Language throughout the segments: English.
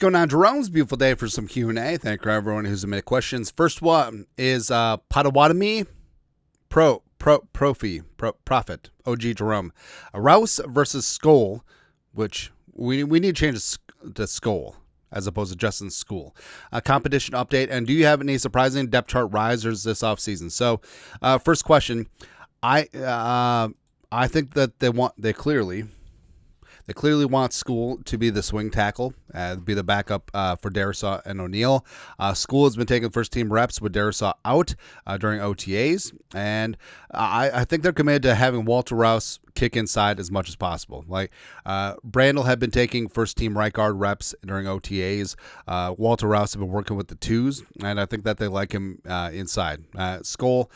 going on, Jerome's beautiful day for some Q&A. Thank you everyone who's submitted questions. First one is Potawatomi Prophet, OG Jerome. Rouse versus Skoll, which we need to change to Skoll as opposed to Justin School. Competition update, and do you have any surprising depth chart risers this offseason? So, first question, I think that they clearly want School to be the swing tackle, be the backup for Darisaw and O'Neal. School has been taking first-team reps with Darisaw out during OTAs, and I think they're committed to having Walter Rouse kick inside as much as possible. Like Brandel had been taking first-team right guard reps during OTAs. Walter Rouse have been working with the twos, and I think that they like him inside. School,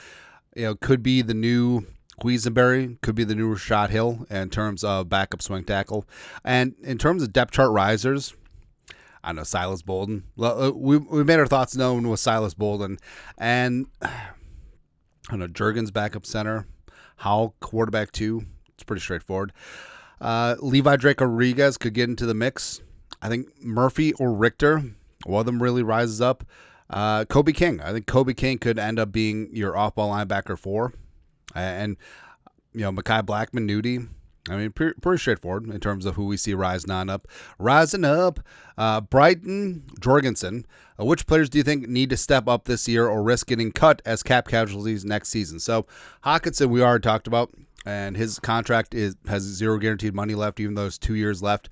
could be the new Quisenberry, could be the new Rashad Hill in terms of backup swing tackle. And in terms of depth chart risers, I don't know, Silas Bolden. We made our thoughts known with Silas Bolden. And I don't know, Juergens backup center, Howell quarterback 2. It's pretty straightforward. Levi Drake Rodriguez could get into the mix. I think Murphy or Richter, one of them really rises up. Kobe King. I think Kobe King could end up being your off-ball linebacker 4. And, Mekhi Blackman, Nudie. I mean, pretty straightforward in terms of who we see rising up. Brighton Jorgensen. Which players do you think need to step up this year or risk getting cut as cap casualties next season? So, Hockenson, we already talked about, and his contract has zero guaranteed money left, even though there's 2 years left.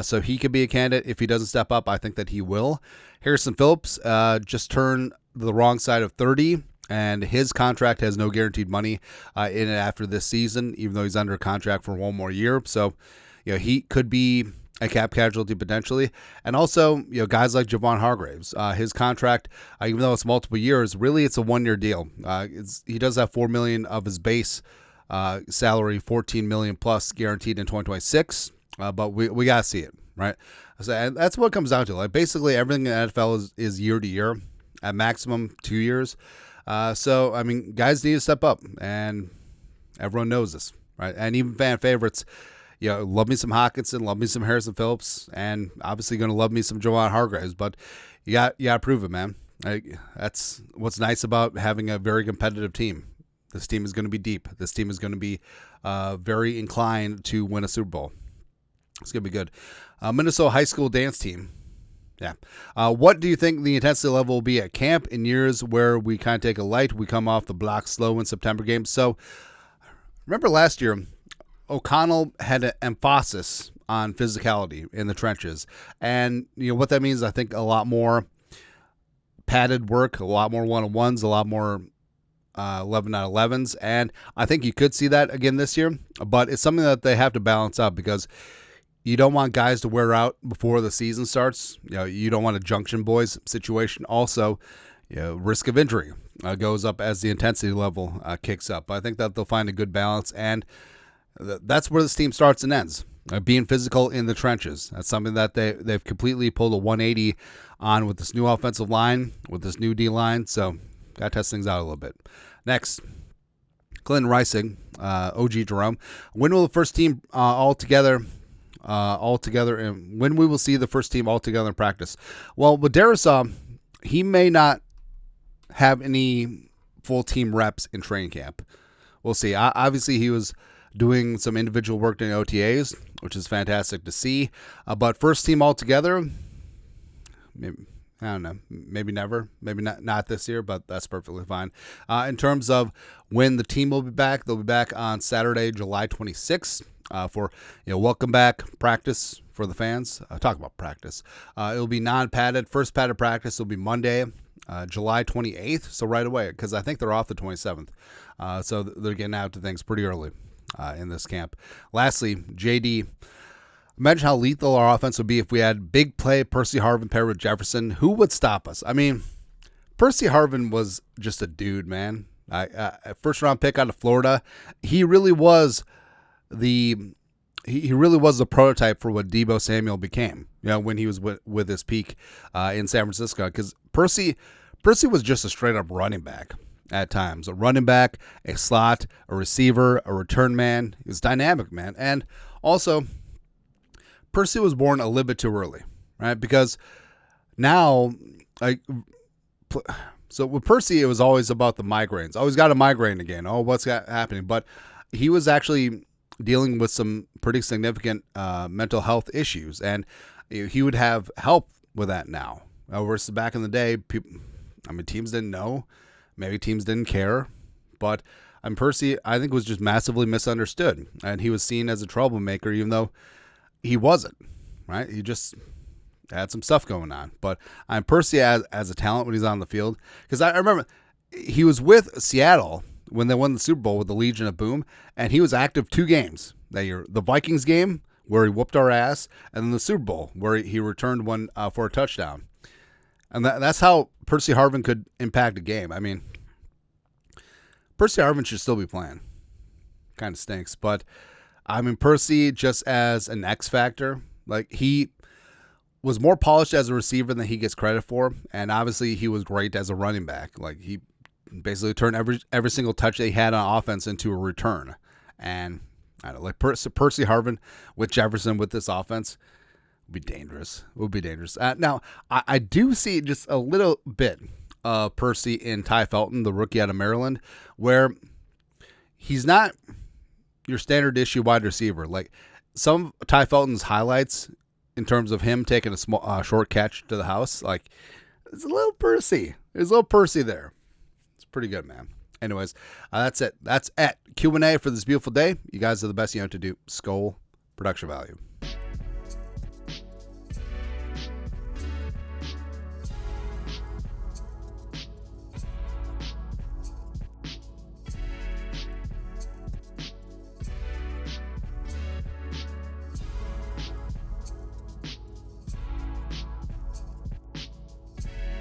So he could be a candidate. If he doesn't step up, I think that he will. Harrison Phillips just turned the wrong side of 30. And his contract has no guaranteed money in it after this season, even though he's under contract for one more year. So, he could be a cap casualty potentially. And also, guys like Javon Hargraves, his contract, even though it's multiple years, really it's a 1-year deal. He does have $4 million of his base salary, $14 million plus guaranteed in 2026. But we gotta see it, right? So, and that's what it comes down to. Like basically everything in the NFL is year to year, at maximum 2 years. So, I mean, guys need to step up, and everyone knows this, right? And even fan favorites, love me some Hockenson, love me some Harrison Phillips, and obviously going to love me some Javon Hargraves, but you got to prove it, man. That's what's nice about having a very competitive team. This team is going to be deep. This team is going to be very inclined to win a Super Bowl. It's going to be good. Minnesota high school dance team. Yeah. What do you think the intensity level will be at camp in years where we kind of take a light? We come off the block slow in September games. So remember last year, O'Connell had an emphasis on physicality in the trenches. And what that means, I think a lot more padded work, a lot more one-on-ones, a lot more 11-on-11s. And I think you could see that again this year. But it's something that they have to balance out because you don't want guys to wear out before the season starts. You don't want a junction boys situation. Also, risk of injury goes up as the intensity level kicks up. I think that they'll find a good balance, and that's where this team starts and ends. Being physical in the trenches. That's something that they've completely pulled a 180 on with this new offensive line, with this new D line. So, got to test things out a little bit. Next, Clinton Reising, OG Jerome. When will the first team all together, and when we will see the first team all together in practice? Well, with Darisaw, he may not have any full team reps in training camp. We'll see. Obviously, he was doing some individual work during OTAs, which is fantastic to see. But first team all together, maybe, I don't know, maybe never, maybe not this year, but that's perfectly fine. In terms of when the team will be back, they'll be back on Saturday, July 26th. For welcome back practice for the fans. Talk about practice. It'll be non-padded. First padded practice will be Monday, July 28th. So right away, because I think they're off the 27th. So they're getting out to things pretty early in this camp. Lastly, JD. Imagine how lethal our offense would be if we had big play Percy Harvin paired with Jefferson. Who would stop us? I mean, Percy Harvin was just a dude, man. First round pick out of Florida. He really was the prototype for what Deebo Samuel became, when he was with his peak in San Francisco. Because Percy was just a straight up running back at times, a running back, a slot, a receiver, a return man. He was dynamic, man. And also, Percy was born a little bit too early. right? Because now, like, so with Percy, it was always about the migraines. Always got a migraine again. Oh, what's happening? But he was actually dealing with some pretty significant mental health issues, and he would have help with that now. Versus back in the day, teams didn't know, maybe teams didn't care, but Percy, I think, was just massively misunderstood, and he was seen as a troublemaker, even though he wasn't. Right? He just had some stuff going on. But Percy as a talent when he's on the field, because I remember he was with Seattle when they won the Super Bowl with the Legion of Boom, and he was active 2 games that year. The Vikings game, where he whooped our ass, and then the Super Bowl, where he returned one for a touchdown. And that's how Percy Harvin could impact a game. I mean, Percy Harvin should still be playing. Kind of stinks. But, Percy, just as an X factor, like, he was more polished as a receiver than he gets credit for, and obviously he was great as a running back. Like, he basically turned every single touch they had on offense into a return. And I don't know, like Percy Harvin with Jefferson with this offense would be dangerous. Now, I do see just a little bit of Percy in Ty Felton, the rookie out of Maryland, where he's not your standard issue wide receiver. Like, some of Ty Felton's highlights in terms of him taking a small short catch to the house, like, it's a little Percy. There's a little Percy there. It's pretty good, man. Anyways, that's it. That's at Q&A for this beautiful day. You guys are the best. You know what to do. Skol, production value.